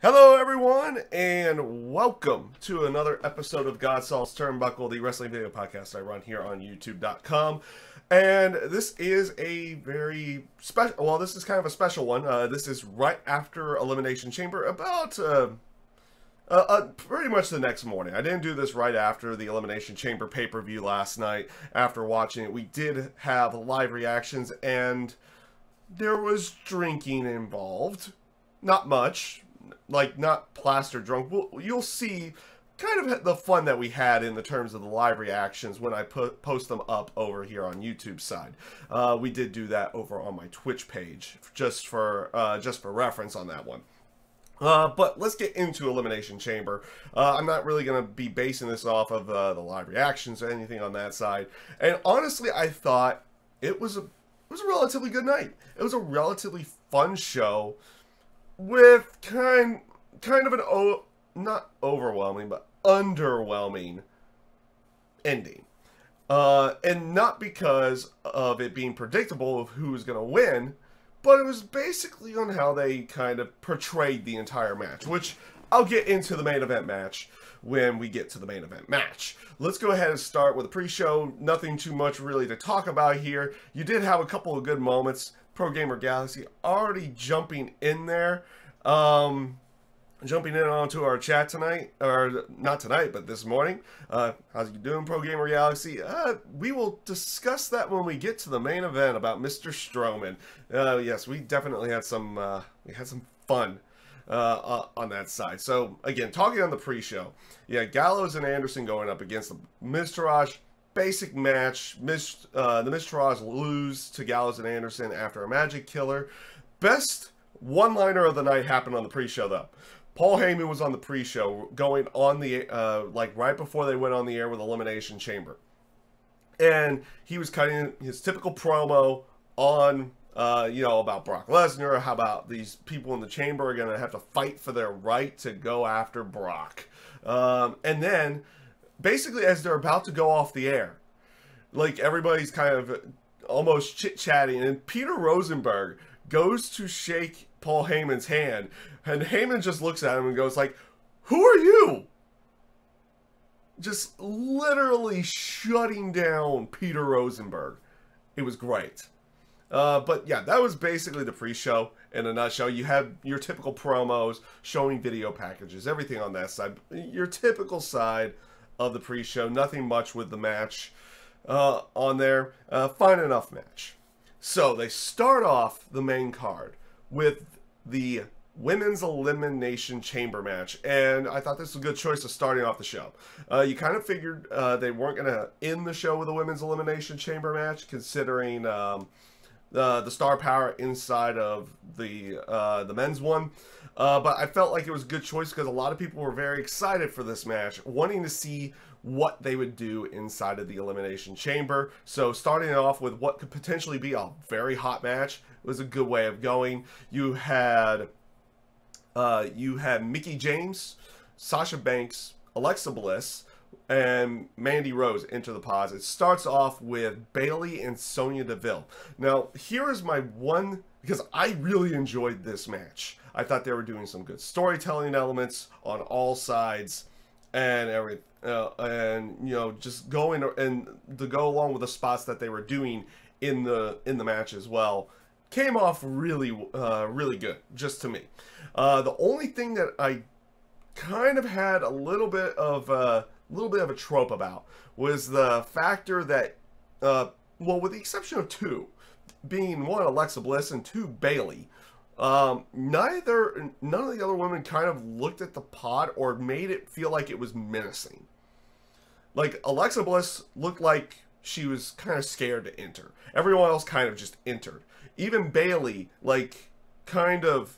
Hello, everyone, and welcome to another episode of GodSaw's Turnbuckle, the wrestling video podcast I run here on YouTube.com. And this is a very special, well, this is kind of a special one. This is right after Elimination Chamber, about pretty much the next morning. I didn't do this right after the Elimination Chamber pay-per-view last night. After watching it, we did have live reactions, and there was drinking involved. Not much. Like, not plaster drunk. You'll see kind of the fun that we had in the terms of the live reactions when I post them up over here on YouTube side. We did do that over on my Twitch page, just for reference on that one. But let's get into Elimination Chamber. I'm not really going to be basing this off of the live reactions or anything on that side. And honestly, I thought it was a relatively good night. It was a relatively fun show with kind of an not overwhelming, but underwhelming ending. And not because of it being predictable of who was going to win, but it was basically on how they kind of portrayed the entire match, which I'll get into the main event match when we get to the main event match. Let's go ahead and start with a pre-show. Nothing too much really to talk about here. You did have a couple of good moments. Pro Gamer Galaxy already jumping in there. Jumping in onto our chat tonight, or not tonight, but this morning. How's you doing, Pro Gamer Galaxy? We will discuss that when we get to the main event about Mr. Strowman. Yes, we definitely had some fun on that side. So again, talking on the pre-show, yeah, Gallows and Anderson going up against the Miztourage. Basic match. The Miztourage lose to Gallows and Anderson after a magic killer. Best one-liner of the night happened on the pre-show though. Paul Heyman was on the pre-show, going on the like right before they went on the air with Elimination Chamber, and he was cutting his typical promo on about Brock Lesnar, how about these people in the chamber are gonna have to fight for their right to go after Brock, and then basically as they're about to go off the air, like everybody's kind of almost chit-chatting, and Peter Rosenberg goes to shake Paul Heyman's hand, and Heyman just looks at him and goes like, "Who are you?" Just literally shutting down Peter Rosenberg. It was great. But yeah, that was basically the pre-show in a nutshell. You had your typical promos, showing video packages, everything on that side. Your typical side of the pre-show. Nothing much with the match on there. Fine enough match. So they start off the main card with the Women's Elimination Chamber match, and I thought this was a good choice of starting off the show. You kind of figured they weren't going to end the show with a Women's Elimination Chamber match, considering the star power inside of the men's one. But I felt like it was a good choice because a lot of people were very excited for this match, wanting to see what they would do inside of the Elimination Chamber. So starting it off with what could potentially be a very hot match was a good way of going. You had Mickie James, Sasha Banks, Alexa Bliss, and Mandy Rose enter the pods. It starts off with Bayley and Sonya Deville. Now, here is my one, because I really enjoyed this match. I thought they were doing some good storytelling elements on all sides, and everything, just going and to go along with the spots that they were doing in the match as well, came off really good, just to me. The only thing that I kind of had a little bit of a trope about was the factor that, well, with the exception of two, being one Alexa Bliss and two Bayley, none of the other women kind of looked at the pod or made it feel like it was menacing. Like, Alexa Bliss looked like she was kind of scared to enter. Everyone else kind of just entered. Even Bayley, like, kind of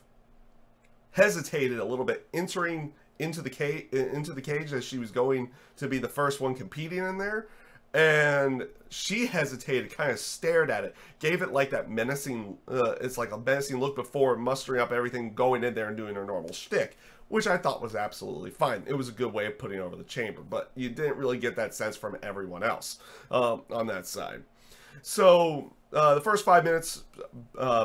hesitated a little bit entering into the cage as she was going to be the first one competing in there, and she hesitated, kind of stared at it, gave it like that menacing, it's like a menacing look before mustering up everything, going in there and doing her normal shtick, which I thought was absolutely fine. It was a good way of putting over the chamber, but you didn't really get that sense from everyone else on that side. So the first 5 minutes,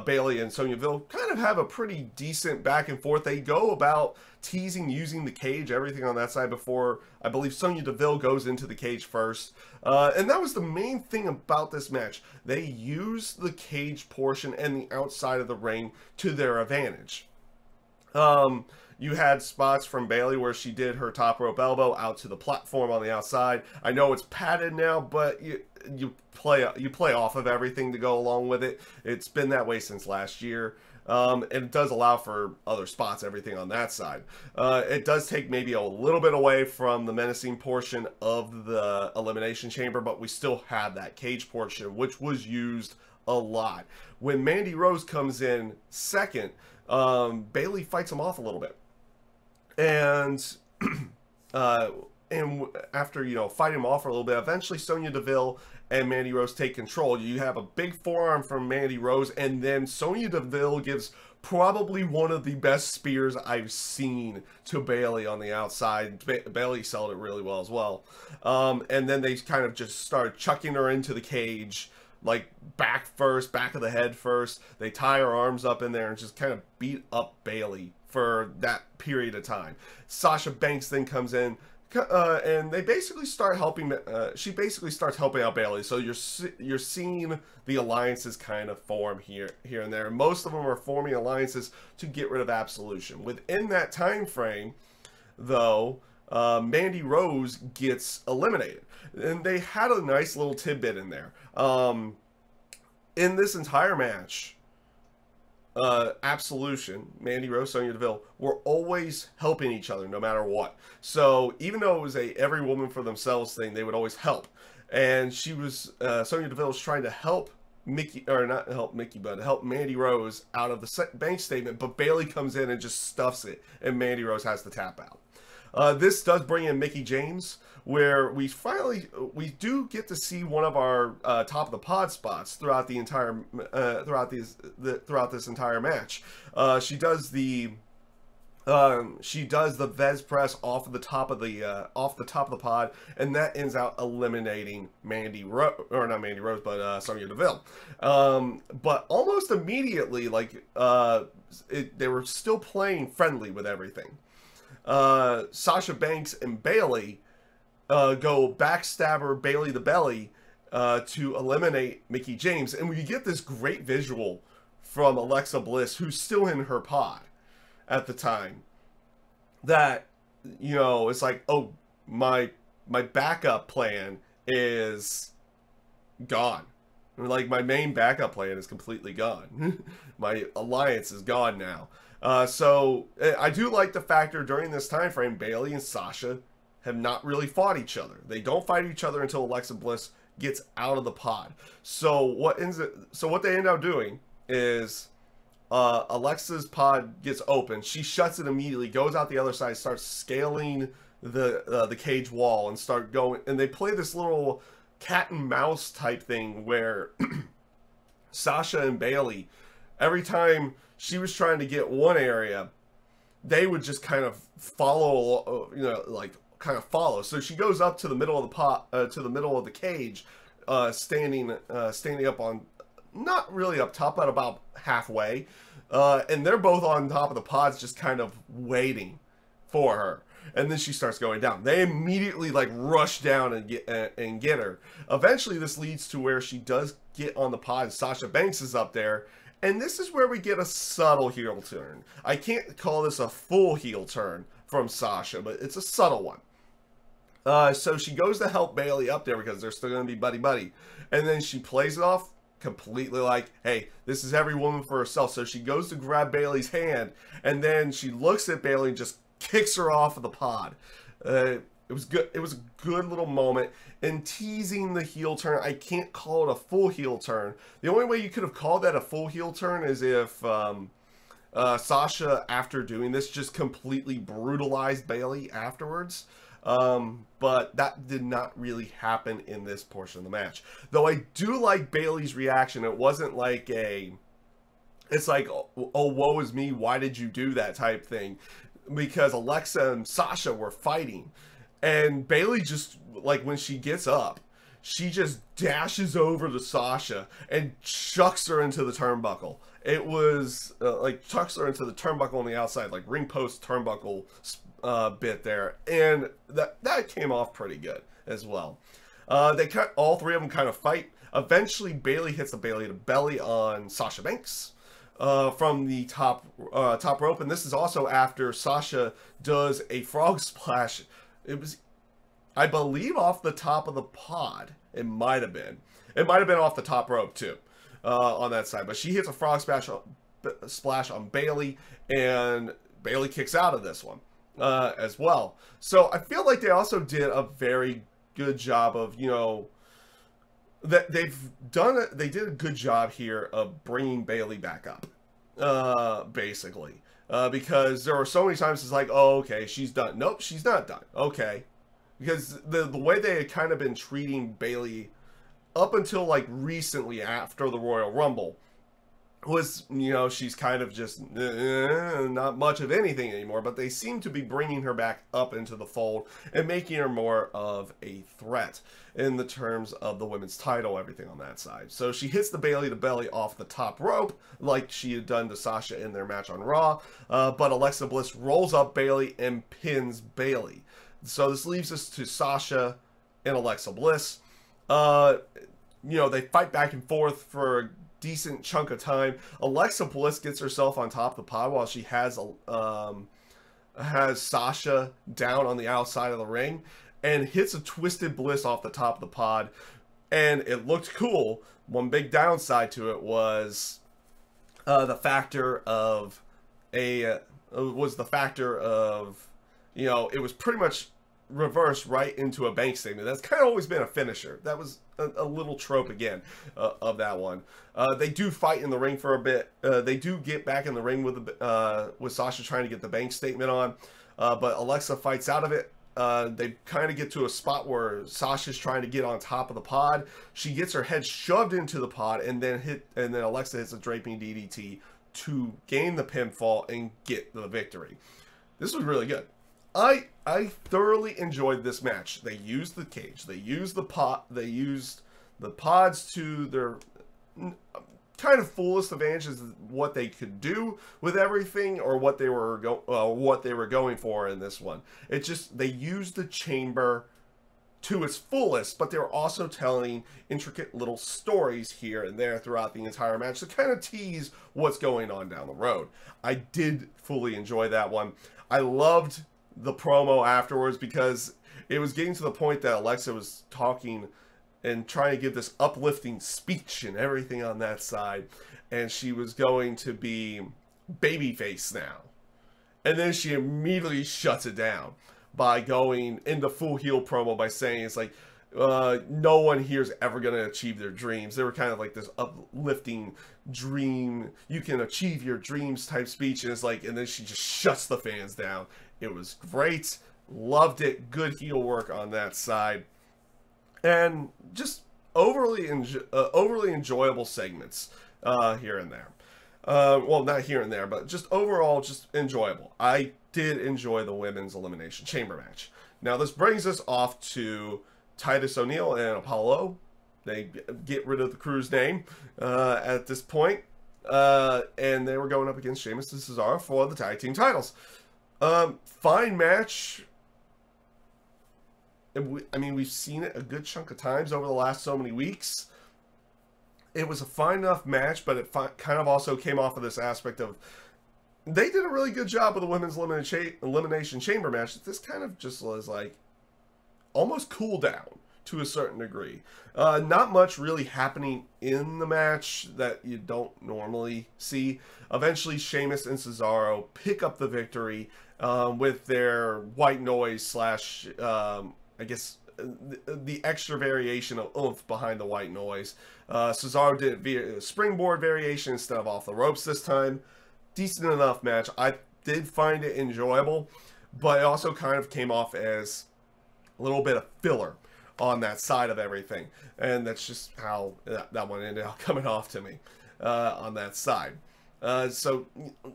Bailey and Sonya Deville kind of have a pretty decent back and forth. They go about teasing, using the cage, everything on that side before, I believe, Sonya Deville goes into the cage first. And that was the main thing about this match. They used the cage portion and the outside of the ring to their advantage. You had spots from Bailey where she did her top rope elbow out to the platform on the outside. I know it's padded now, but you play off of everything to go along with it. It's been that way since last year. And it does allow for other spots, everything on that side. It does take maybe a little bit away from the menacing portion of the Elimination Chamber, but we still have that cage portion, which was used a lot. When Mandy Rose comes in second, Bailey fights him off a little bit. And after, you know, fighting him off for a little bit, eventually Sonya Deville and Mandy Rose take control. You have a big forearm from Mandy Rose, and then Sonya Deville gives probably one of the best spears I've seen to Bailey on the outside. Bailey sold it really well as well. And then they kind of just start chucking her into the cage, like back first, back of the head first. They tie her arms up in there and just kind of beat up Bailey for that period of time. Sasha Banks then comes in, and they basically start helping. She basically starts helping out Bailey. So you're seeing the alliances kind of form here and there. Most of them are forming alliances to get rid of Absolution. Within that time frame, though, Mandy Rose gets eliminated, and they had a nice little tidbit in there. In this entire match, Absolution, Mandy Rose, Sonya Deville were always helping each other no matter what. So even though it was a every woman for themselves thing, they would always help. And she was, Sonya Deville was trying to help Mickey, or not help Mickey, but help Mandy Rose out of the bank statement, but Bailey comes in and just stuffs it, and Mandy Rose has to tap out. This does bring in Mickie James, where we do get to see one of our top of the pod spots throughout the entire throughout this entire match. She does the Vez press off of the top of the pod, and that ends out eliminating Sonya Deville. But almost immediately, like they were still playing friendly with everything. Sasha Banks and Bailey go backstabber Bailey the Belly to eliminate Mickie James, and we get this great visual from Alexa Bliss, who's still in her pod at the time, that, you know, it's like, oh, my backup plan is gone. Like, my main backup plan is completely gone. My alliance is gone now. So I do like the factor during this time frame, Bailey and Sasha have not really fought each other. They don't fight each other until Alexa Bliss gets out of the pod. So what they end up doing is Alexa's pod gets open. She shuts it immediately, goes out the other side, starts scaling the cage wall, and start going. And they play this little cat and mouse type thing where Sasha and Bailey, every time she was trying to get one area, they would just kind of follow, you know, like kind of follow. So she goes up to the middle of the pot, to the middle of the cage, standing up on, not really up top, but about halfway, and they're both on top of the pods, just kind of waiting for her. And then she starts going down. They immediately like rush down and get her. Eventually, this leads to where she does get on the pod. Sasha Banks is up there, and this is where we get a subtle heel turn. I can't call this a full heel turn from Sasha, but it's a subtle one. So she goes to help Bailey up there because they're still going to be buddy-buddy. And then she plays it off completely like, hey, this is every woman for herself. So she goes to grab Bailey's hand, and then she looks at Bailey and just kicks her off of the pod. It was good. It was a good little moment in teasing the heel turn. I can't call it a full heel turn. The only way you could have called that a full heel turn is if Sasha, after doing this, just completely brutalized Bailey afterwards. But that did not really happen in this portion of the match. Though I do like Bailey's reaction. It wasn't like it's like, oh, woe is me, why did you do that type thing? Because Alexa and Sasha were fighting. And Bailey just, like, when she gets up, she just dashes over to Sasha and chucks her into the turnbuckle. It was like chucks her into the turnbuckle on the outside, like ring post turnbuckle bit there, and that came off pretty good as well. All three of them kind of fight. Eventually, Bayley hits the Bayley to belly on Sasha Banks from the top rope, and this is also after Sasha does a frog splash. It was, I believe, off the top of the pod. It might have been. It might have been off the top rope too, on that side. But she hits a frog splash on Bayley, and Bayley kicks out of this one as well. So I feel like they also did a very good job of, you know, that they did a good job here of bringing Bayley back up, basically, because there were so many times it's like, oh, okay, she's done. Nope, she's not done. Okay, because the way they had kind of been treating Bayley up until like recently after the Royal Rumble was, you know, she's kind of just not much of anything anymore, but they seem to be bringing her back up into the fold and making her more of a threat in the terms of the women's title, everything on that side. So she hits the Bayley to belly off the top rope like she had done to Sasha in their match on Raw, but Alexa Bliss rolls up Bayley and pins Bayley. So this leaves us to Sasha and Alexa Bliss. You know, they fight back and forth for a decent chunk of time. Alexa Bliss gets herself on top of the pod while she has Sasha down on the outside of the ring and hits a twisted Bliss off the top of the pod, and it looked cool. One big downside to it was the factor of you know, it was pretty much reversed right into a bank statement. That's kind of always been a finisher. That was a little trope again of that one. They do fight in the ring for a bit. They do get back in the ring with Sasha trying to get the bank statement on, but Alexa fights out of it. They kind of get to a spot where Sasha's trying to get on top of the pod. She gets her head shoved into the pod, and then Alexa hits a draping DDT to gain the pinfall and get the victory. This was really good. I thoroughly enjoyed this match. They used the cage. They used the pod. They used the pods to their kind of fullest advantages of what they could do with everything, or what they were going for in this one. It just, they used the chamber to its fullest, but they were also telling intricate little stories here and there throughout the entire match to kind of tease what's going on down the road. I did fully enjoy that one. I loved the promo afterwards because it was getting to the point that Alexa was talking and trying to give this uplifting speech and everything on that side, and she was going to be babyface now, and then she immediately shuts it down by going into full heel promo by saying it's like no one here's ever going to achieve their dreams. They were kind of like this uplifting dream, you can achieve your dreams type speech, and it's like, and then she just shuts the fans down. It was great. Loved it. Good heel work on that side. And just overly enjoyable segments here and there. Well, not here and there, but just overall just enjoyable. I did enjoy the women's Elimination Chamber match. Now this brings us off to Titus O'Neil and Apollo. They get rid of the crew's name at this point. And they were going up against Sheamus and Cesaro for the tag team titles. Fine match. I mean, we've seen it a good chunk of times over the last so many weeks. It was a fine enough match, but it kind of also came off of this aspect of they did a really good job with the women's Elimination Chamber match. This kind of just was like almost cool down to a certain degree. Not much really happening in the match that you don't normally see. Eventually, Sheamus and Cesaro pick up the victory with their white noise slash, I guess, the extra variation of oomph behind the white noise. Cesaro did it via springboard variation instead of off the ropes this time. Decent enough match. I did find it enjoyable, but it also kind of came off as a little bit of filler on that side of everything, and that's just how that one ended up coming off to me on that side. So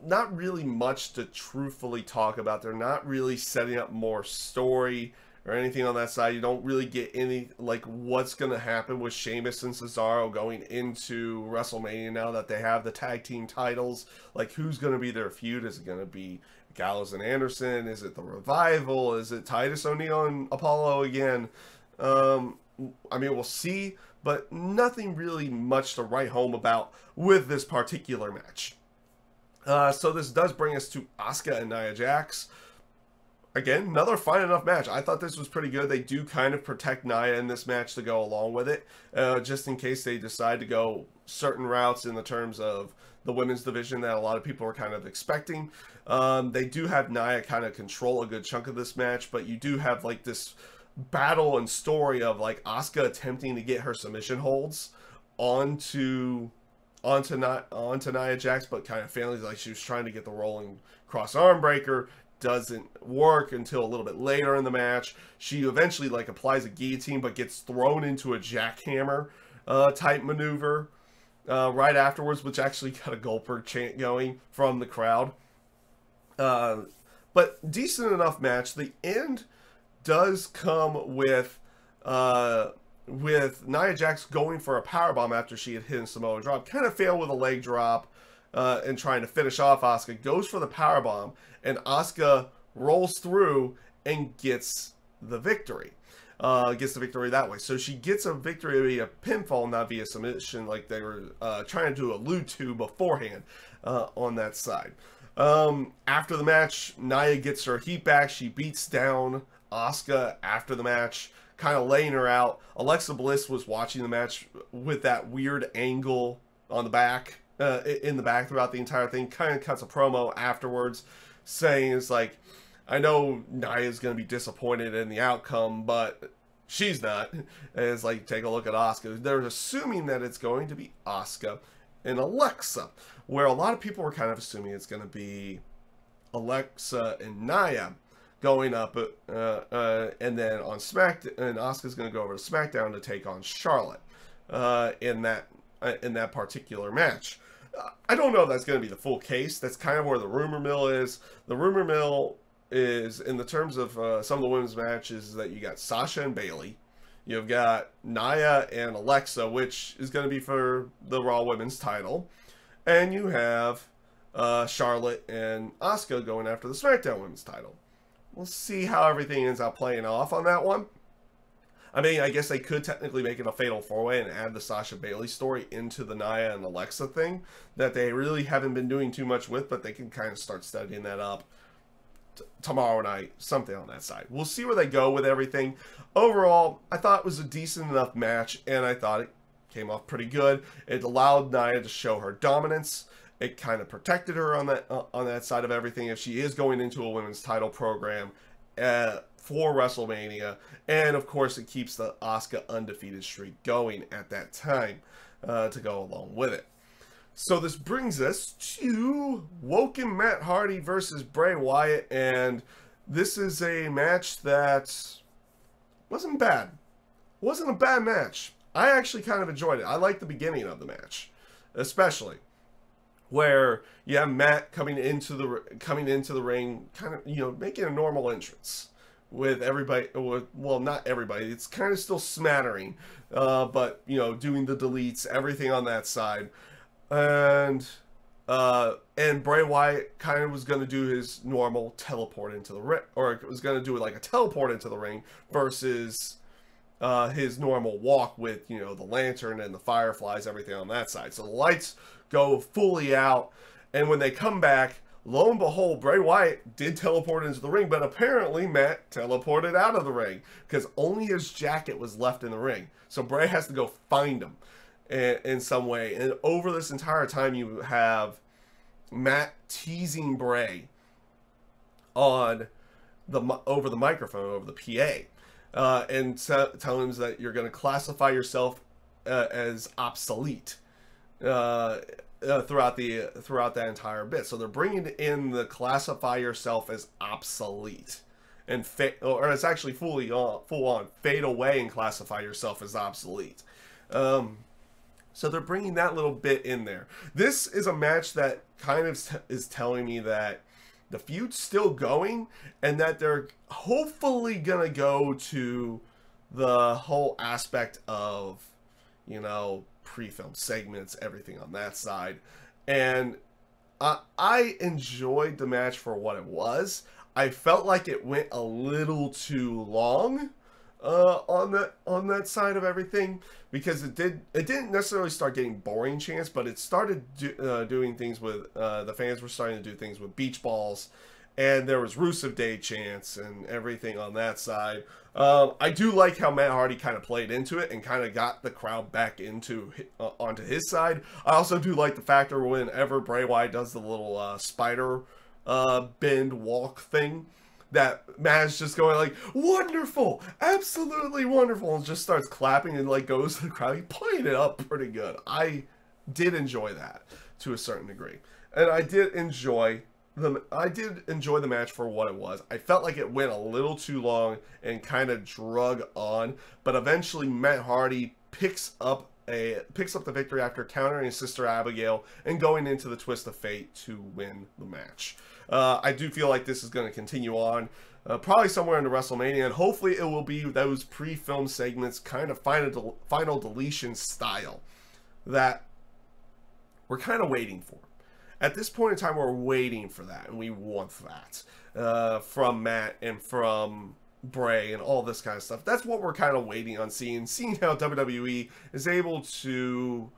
not really much to truthfully talk about. They're not really setting up more story or anything on that side. You don't really get any, like, what's going to happen with Sheamus and Cesaro going into WrestleMania now that they have the tag team titles. Like, who's going to be their feud? Is it going to be Gallows and Anderson? Is it the Revival? Is it Titus O'Neil and Apollo again? I mean, we'll see, but nothing really much to write home about with this particular match. So this does bring us to Asuka and Nia Jax. Again, another fine enough match. I thought this was pretty good. They do kind of protect Nia in this match to go along with it, just in case they decide to go certain routes in the terms of the women's division that a lot of people are kind of expecting. They do have Nia kind of control a good chunk of this match, but you do have like this battle and story of like Asuka attempting to get her submission holds onto Nia Jax, but kind of failing. Like she was trying to get the rolling cross arm breaker, doesn't work until a little bit later in the match. She eventually like applies a guillotine, but gets thrown into a jackhammer type maneuver right afterwards, which actually got a Goldberg chant going from the crowd. But decent enough match. The end does come with Nia Jax going for a powerbomb after she had hit a Samoa drop. Kind of failed with a leg drop and trying to finish off Asuka. Goes for the powerbomb, and Asuka rolls through and gets the victory. Gets the victory that way. So she gets a victory via pinfall, not via submission like they were trying to allude to beforehand on that side. After the match, Nia gets her heat back. She beats down Asuka after the match, kind of laying her out. Alexa Bliss was watching the match with that weird angle on the back, in the back throughout the entire thing. Kind of cuts a promo afterwards, saying it's like, I know Nia's going to be disappointed in the outcome, but she's not. And it's like, take a look at Asuka. They're assuming that it's going to be Asuka and Alexa, where a lot of people were kind of assuming it's going to be Alexa and Nia going up, and then on SmackDown, and Asuka's going to go over to SmackDown to take on Charlotte in that particular match. I don't know if that's going to be the full case. That's kind of where the rumor mill is. The rumor mill is, in the terms of some of the women's matches, that you got Sasha and Bayley. You've got Nia and Alexa, which is going to be for the Raw Women's title. And you have Charlotte and Asuka going after the SmackDown Women's title. We'll see how everything ends up playing off on that one. I mean, I guess they could technically make it a fatal four-way and add the Sasha Bayley story into the Nia and Alexa thing that they really haven't been doing too much with, but they can kind of start studying that up tomorrow night, something on that side. We'll see where they go with everything. Overall, I thought it was a decent enough match, and I thought it came off pretty good. It allowed Nia to show her dominance. It kind of protected her on that side of everything if she is going into a women's title program for WrestleMania. And of course, it keeps the Asuka undefeated streak going at that time to go along with it. So this brings us to Woken Matt Hardy versus Bray Wyatt, and this is a match that wasn't bad. Wasn't a bad match. I actually kind of enjoyed it. I liked the beginning of the match, especially where you have Matt coming into the ring, kind of, making a normal entrance with everybody. Well, not everybody. It's kind of still smattering, but doing the deletes, everything on that side. And Bray Wyatt kind of was going to do his normal teleport into the ring, or was going to do like a teleport into the ring versus his normal walk with, the lantern and the fireflies, everything on that side. So the lights go fully out, and when they come back, lo and behold, Bray Wyatt did teleport into the ring, but apparently Matt teleported out of the ring because only his jacket was left in the ring. So Bray has to go find him in some way. And over this entire time, you have Matt teasing Bray over the microphone, over the PA, and telling him that you're going to classify yourself as obsolete throughout that entire bit. So they're bringing in the classify yourself as obsolete, and or it's actually full on fade away and classify yourself as obsolete. So they're bringing that little bit in there. This is a match that kind of is telling me that the feud's still going, and that they're hopefully gonna go to the whole aspect of, you know, pre-film segments, everything on that side. And I enjoyed the match for what it was. I felt like it went a little too long on that side of everything, because it didn't necessarily start getting boring chants, but it started doing things with the fans were starting to do things with beach balls, and there was Rusev Day chants and everything on that side. I do like how Matt Hardy kind of played into it and kind of got the crowd back into onto his side. I also do like the factor whenever Bray Wyatt does the little spider bend walk thing, that Matt's just going like, wonderful, absolutely wonderful, and just starts clapping and like goes to the crowd. He played it up pretty good. I did enjoy that to a certain degree, and I did enjoy the match for what it was. I felt like it went a little too long and kind of drug on, but eventually Matt Hardy picks up the victory after countering his sister Abigail and going into the twist of fate to win the match. I do feel like this is going to continue on, probably somewhere into WrestleMania, and hopefully it will be those pre-film segments, kind of final deletion style, that we're kind of waiting for. At this point in time, we're waiting for that, and we want that from Matt and from Bray and all this kind of stuff. That's what we're kind of waiting on seeing how WWE is able to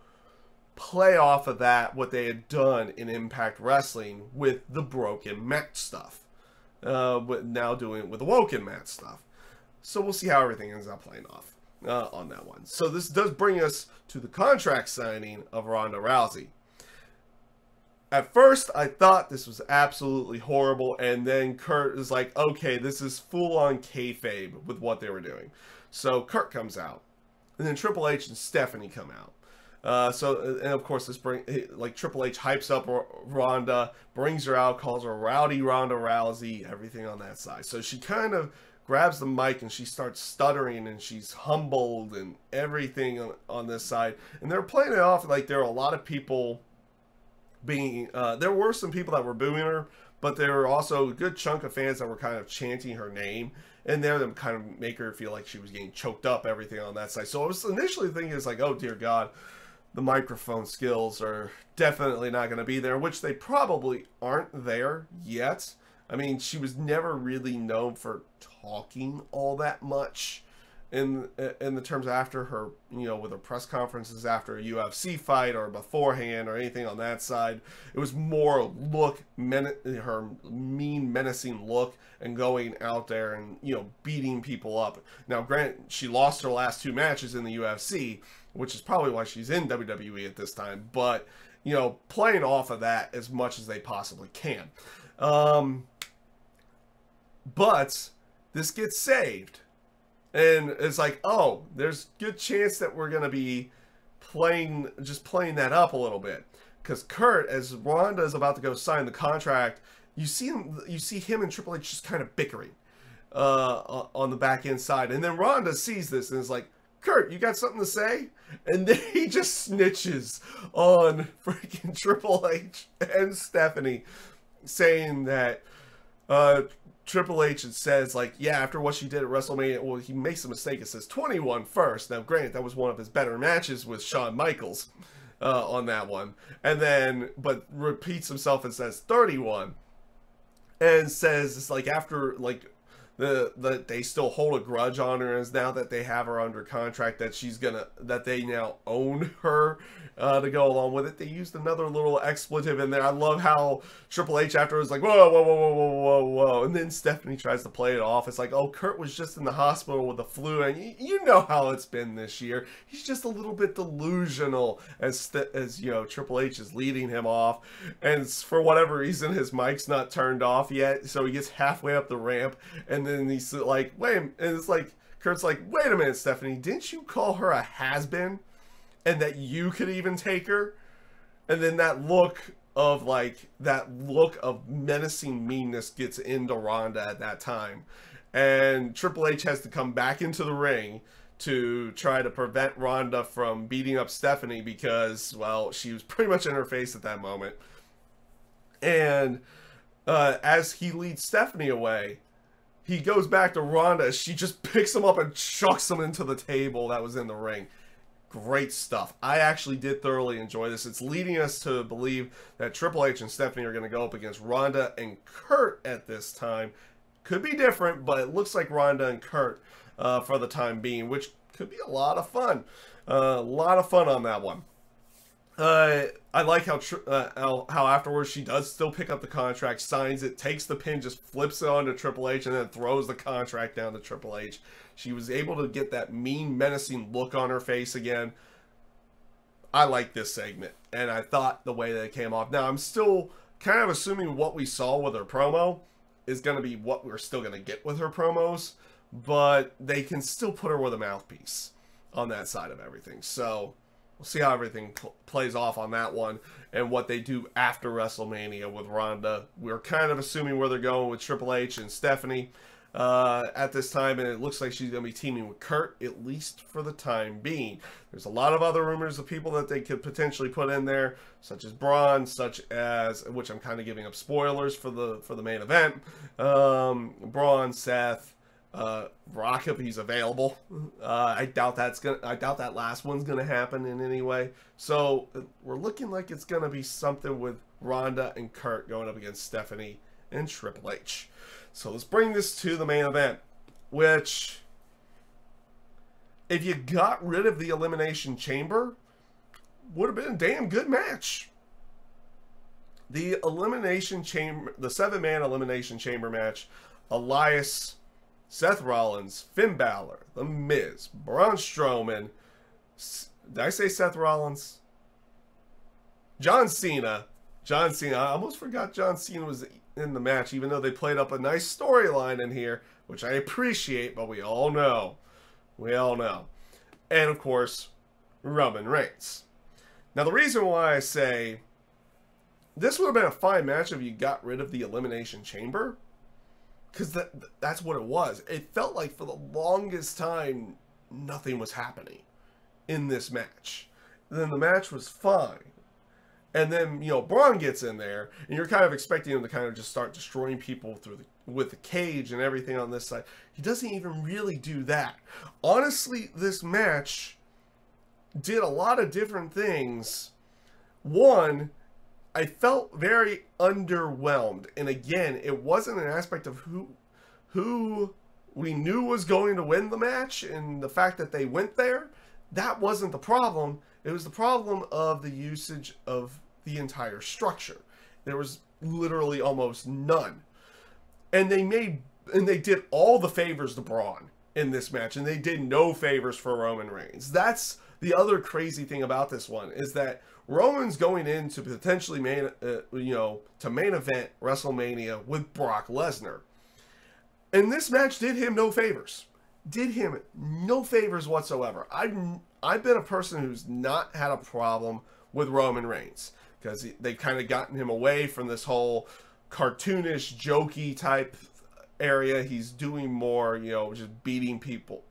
play off of that, what they had done in Impact Wrestling with the broken Matt stuff, but now doing it with the woken Matt stuff. So we'll see how everything ends up playing off on that one. So this does bring us to the contract signing of Ronda Rousey. At first, I thought this was absolutely horrible, and then Kurt is like, okay, this is full-on kayfabe with what they were doing. So Kurt comes out, and then Triple H and Stephanie come out. And of course, Triple H hypes up Ronda, brings her out, calls her Rowdy Ronda Rousey, everything on that side. So she kind of grabs the mic and she starts stuttering, and she's humbled and everything on this side. And they're playing it off like there are a lot of people there were some people that were booing her, but there were also a good chunk of fans that were kind of chanting her name, and they're to kind of make her feel like she was getting choked up, everything on that side. So I was initially thinking, it's like, oh dear God, the microphone skills are definitely not going to be there, which they probably aren't there yet. I mean, she was never really known for talking all that much in the terms after her, you know, with her press conferences after a UFC fight or beforehand or anything on that side. It was more her mean, menacing look, and going out there and, you know, beating people up. Now, granted, she lost her last 2 matches in the UFC, which is probably why she's in WWE at this time, but, you know, playing off of that as much as they possibly can. But this gets saved. And it's like, oh, there's good chance that we're going to be playing that up a little bit. Because Kurt, as Ronda is about to go sign the contract, you see him and Triple H just kind of bickering on the back end side. And then Ronda sees this and is like, Kurt, you got something to say? And then he just snitches on freaking Triple H and Stephanie, saying that Triple H says, like, yeah, after what she did at WrestleMania, well, he makes a mistake. It says 21 first. Now, granted, that was one of his better matches with Shawn Michaels on that one. And then, but repeats himself and says 31. And says, it's like, after, like, they still hold a grudge on her, as now that they have her under contract, that they now own her to go along with it. They used another little expletive in there. I love how Triple H after was like, whoa, whoa, whoa, whoa, whoa, whoa, whoa. And then Stephanie tries to play it off. It's like, oh, Kurt was just in the hospital with the flu, and you know how it's been this year. He's just a little bit delusional as you know, Triple H is leading him off. And for whatever reason, his mic's not turned off yet. So he gets halfway up the ramp, and then he's like, wait, and it's like, Kurt's like, wait a minute, Stephanie, didn't you call her a has-been? And that you could even take her? And then that look of menacing meanness gets into Ronda at that time. And Triple H has to come back into the ring to try to prevent Ronda from beating up Stephanie because, well, she was pretty much in her face at that moment. And as he leads Stephanie away, he goes back to Ronda. She just picks him up and chucks him into the table that was in the ring. Great stuff. I actually did thoroughly enjoy this. It's leading us to believe that Triple H and Stephanie are going to go up against Ronda and Kurt at this time. Could be different, but it looks like Ronda and Kurt for the time being, which could be a lot of fun. A lot of fun on that one. I like how afterwards she does still pick up the contract, signs it, takes the pin, just flips it onto Triple H, and then throws the contract down to Triple H. She was able to get that mean, menacing look on her face again. I like this segment, and I thought the way that it came off. Now, I'm still kind of assuming what we saw with her promo is going to be what we're still going to get with her promos, but they can still put her with a mouthpiece on that side of everything. So we'll see how everything plays off on that one and what they do after WrestleMania with Ronda. We're kind of assuming where they're going with Triple H and Stephanie at this time, and it looks like she's going to be teaming with Kurt, at least for the time being. There's a lot of other rumors of people that they could potentially put in there, such as Braun, such as, which I'm kind of giving up spoilers for the main event, Braun, Seth, Rock if he's available. I doubt that last one's gonna happen in any way. So we're looking like it's gonna be something with Ronda and Kurt going up against Stephanie and Triple H. So let's bring this to the main event, which, if you got rid of the Elimination Chamber, would have been a damn good match. The Elimination Chamber, the 7-man Elimination Chamber match, Elias, Seth Rollins, Finn Balor, The Miz, Braun Strowman, did I say Seth Rollins? John Cena. I almost forgot John Cena was in the match, even though they played up a nice storyline in here, which I appreciate, but we all know. And of course, Roman Reigns. Now the reason why I say this would have been a fine match if you got rid of the Elimination Chamber, because that's what it was. It felt like for the longest time, nothing was happening in this match. And then the match was fine. And then, you know, Braun gets in there, and you're kind of expecting him to kind of just start destroying people with the cage and everything on this side. He doesn't even really do that. Honestly, this match did a lot of different things. One, I felt very underwhelmed. And again, it wasn't an aspect of who we knew was going to win the match and the fact that they went there. That wasn't the problem. It was the problem of the usage of the entire structure. There was literally almost none. And they did all the favors to Braun in this match, and they did no favors for Roman Reigns. That's the other crazy thing about this one, is that Roman's going in to potentially main event WrestleMania with Brock Lesnar. And this match did him no favors. Did him no favors whatsoever. I've been a person who's not had a problem with Roman Reigns, because they've kind of gotten him away from this whole cartoonish, jokey type area. He's doing more, just beating people,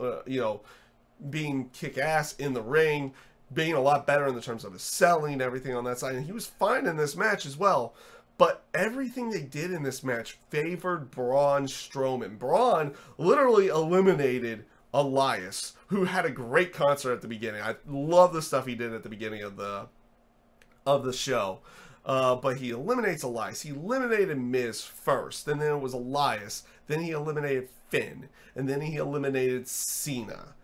being kick-ass in the ring, being a lot better in the terms of his selling, everything on that side. And he was fine in this match as well. But everything they did in this match favored Braun Strowman. Braun literally eliminated Elias, who had a great concert at the beginning. I love the stuff he did at the beginning of the show. But he eliminates Elias. He eliminated Miz first, and then it was Elias. Then he eliminated Finn, and then he eliminated Cena.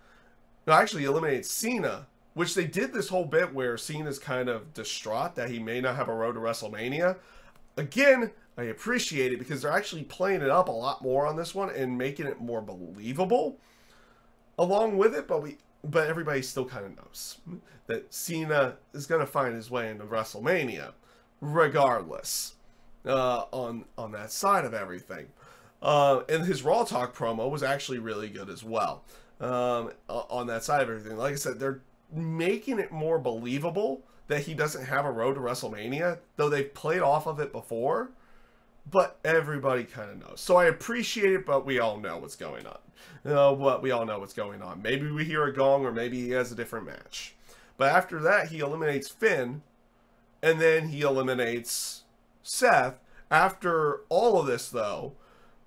No, actually, he eliminated Cena, which they did this whole bit where Cena's kind of distraught that he may not have a road to WrestleMania. Again, I appreciate it because they're actually playing it up a lot more on this one and making it more believable along with it, but everybody still kind of knows that Cena is going to find his way into WrestleMania regardless on that side of everything. And his Raw Talk promo was actually really good as well on that side of everything. Like I said, they're making it more believable that he doesn't have a road to WrestleMania, though they've played off of it before, but everybody kind of knows. So I appreciate it, but we all know what's going on. We all know what's going on. Maybe we hear a gong, or maybe he has a different match. But after that, he eliminates Finn, and then he eliminates Seth, After all of this, though,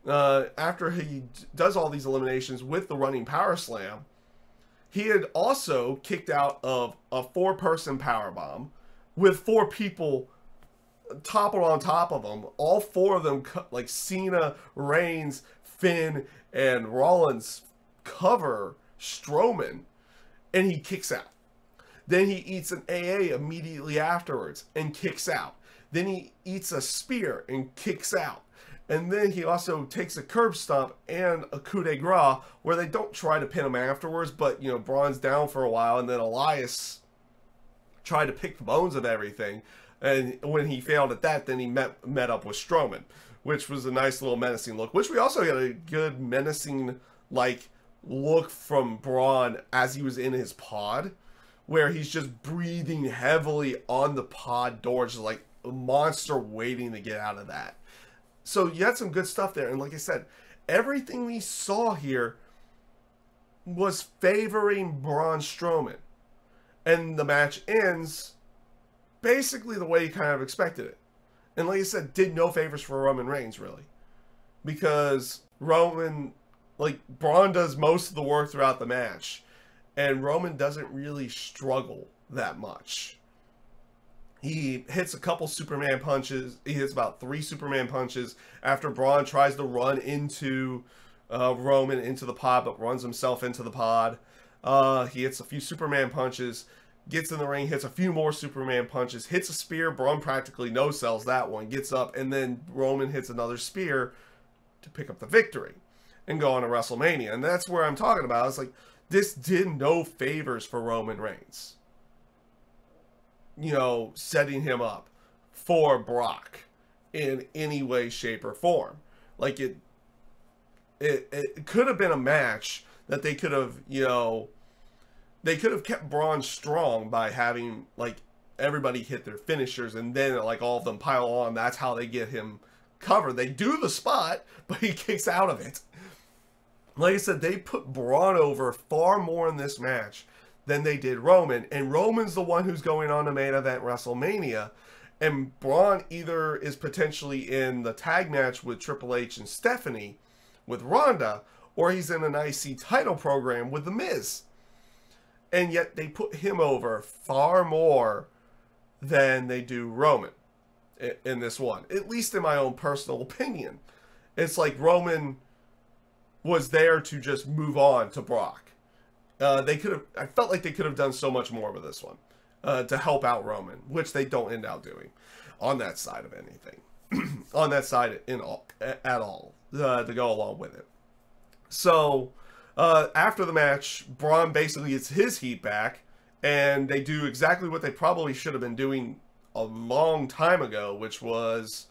after he does all these eliminations with the running power slam, he had also kicked out of a 4-person power bomb with 4 people toppled on top of him. All 4 of them, like Cena, Reigns, Finn, and Rollins, cover Strowman, and he kicks out. Then he eats an AA immediately afterwards and kicks out. Then he eats a spear and kicks out. And then he also takes a curb stomp and a coup de grace, where they don't try to pin him afterwards, but, you know, Braun's down for a while, and then Elias tried to pick the bones of everything. And when he failed at that, then he met up with Strowman, which was a nice little menacing look, which we also got a good menacing, like, look from Braun as he was in his pod, where he's just breathing heavily on the pod door, just like a monster waiting to get out of that. So you had some good stuff there. And like I said, everything we saw here was favoring Braun Strowman. And the match ends basically the way you kind of expected it. And like I said, did no favors for Roman Reigns, really. Because Braun does most of the work throughout the match. And Roman doesn't really struggle that much. He hits a couple Superman punches. He hits about 3 Superman punches after Braun tries to run into Roman into the pod, but runs himself into the pod. He hits a few Superman punches, gets in the ring, hits a few more Superman punches, hits a spear. Braun practically no-sells that one, gets up, and then Roman hits another spear to pick up the victory and go on to WrestleMania. And that's where I'm talking about. It's like, this did no favors for Roman Reigns. You know, setting him up for Brock in any way, shape, or form. Like, it could have been a match that they could have, you know, they could have kept Braun strong by having, like, everybody hit their finishers, and then, like, all of them pile on. That's how they get him covered. They do the spot, but he kicks out of it. Like I said, they put Braun over far more in this match than they did Roman, and Roman's the one who's going on to main event WrestleMania, and Braun either is potentially in the tag match with Triple H and Stephanie with Ronda, or he's in an IC title program with The Miz. And yet they put him over far more than they do Roman in this one, at least in my own personal opinion. It's like Roman was there to just move on to Brock. I felt like they could have done so much more with this one to help out Roman, which they don't end up doing on that side of anything, on that side at all to go along with it. So after the match, Braun basically gets his heat back, and they do exactly what they probably should have been doing a long time ago, which was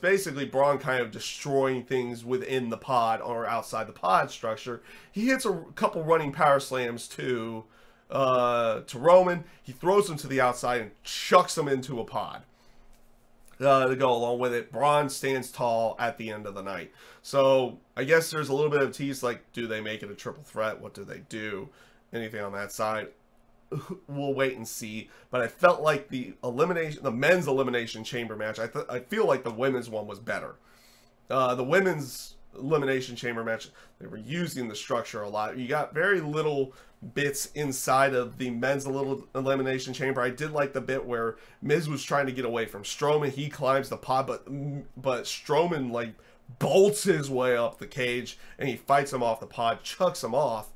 basically Braun kind of destroying things within the pod or outside the pod structure. He hits a couple running power slams to Roman. He throws him to the outside and chucks him into a pod to go along with it. Braun stands tall at the end of the night. So I guess there's a little bit of tease, like, do they make it a triple threat? What do they do? Anything on that side? We'll wait and see. But I felt like the men's elimination chamber match, I feel like the women's one was better. The women's elimination chamber match, they were using the structure a lot. You got very little bits inside of the men's elimination chamber. I did like the bit where Miz was trying to get away from Strowman. He climbs the pod, but Strowman, like, bolts his way up the cage, and he fights him off the pod, chucks him off.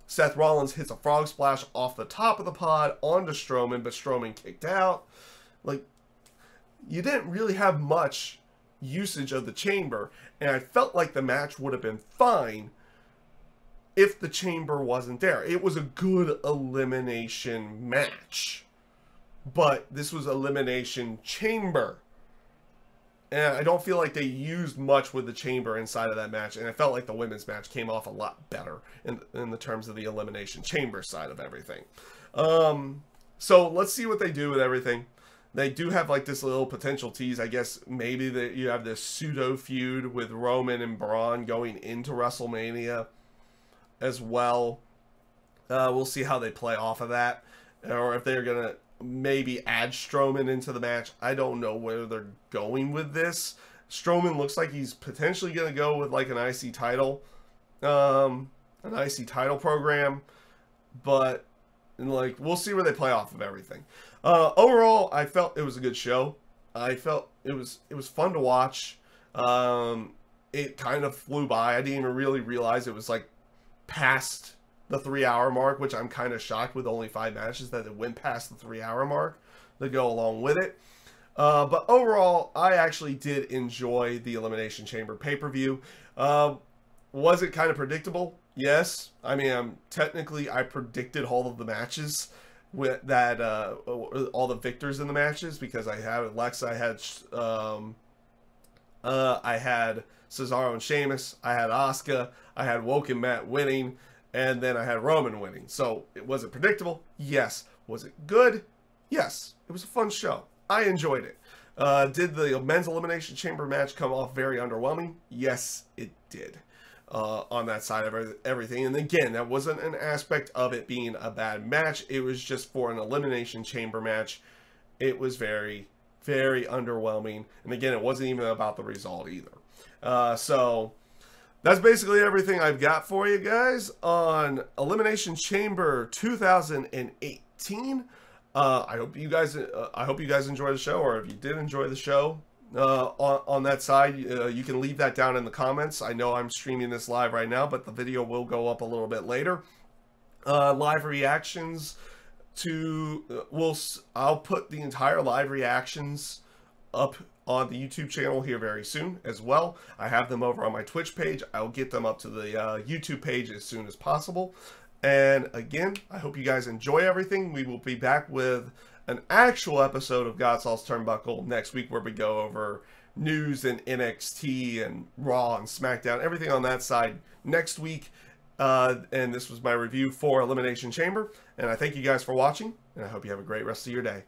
Seth Rollins hits a frog splash off the top of the pod onto Strowman, but Strowman kicked out. Like, you didn't really have much usage of the chamber, and I felt like the match would have been fine if the chamber wasn't there. It was a good elimination match, but this was elimination chamber. And I don't feel like they used much with the chamber inside of that match. And I felt like the women's match came off a lot better in the terms of the elimination chamber side of everything. So let's see what they do with everything. They do have like this little potential tease. I guess maybe that you have this pseudo feud with Roman and Braun going into WrestleMania as well. We'll see how they play off of that. Or if they're going to maybe add Strowman into the match. I don't know where they're going with this. Strowman looks like he's potentially going to go with like an IC title, program, but like we'll see where they play off of everything. Overall, I felt it was a good show. I felt it was fun to watch. It kind of flew by. I didn't even really realize it was like past the 3-hour mark, which I'm kind of shocked with only 5 matches that it went past the 3-hour mark to go along with it. But overall, I actually did enjoy the Elimination Chamber pay-per-view. Was it kind of predictable? Yes. I mean, I predicted all of the matches with that, all the victors in the matches, because I had Alexa, I had Cesaro and Sheamus, I had Asuka, I had Woken Matt winning, and then I had Roman winning. So, was it predictable? Yes. Was it good? Yes. It was a fun show. I enjoyed it. Did the men's Elimination Chamber match come off very underwhelming? Yes, it did. On that side of everything. And again, that wasn't an aspect of it being a bad match. It was just for an Elimination Chamber match. It was very, very underwhelming. And again, it wasn't even about the result either. So that's basically everything I've got for you guys on Elimination Chamber 2018. I hope you guys enjoy the show, or if you did enjoy the show, on that side, you can leave that down in the comments. I know I'm streaming this live right now, but the video will go up a little bit later. Live reactions I'll put the entire live reactions up on the YouTube channel here very soon as well. I have them over on my Twitch page. I'll get them up to the YouTube page as soon as possible. And again, I hope you guys enjoy everything. We will be back with an actual episode of GodSaw's Turnbuckle next week, where we go over news and NXT and Raw and SmackDown, everything on that side next week. And this was my review for Elimination Chamber. And I thank you guys for watching, and I hope you have a great rest of your day.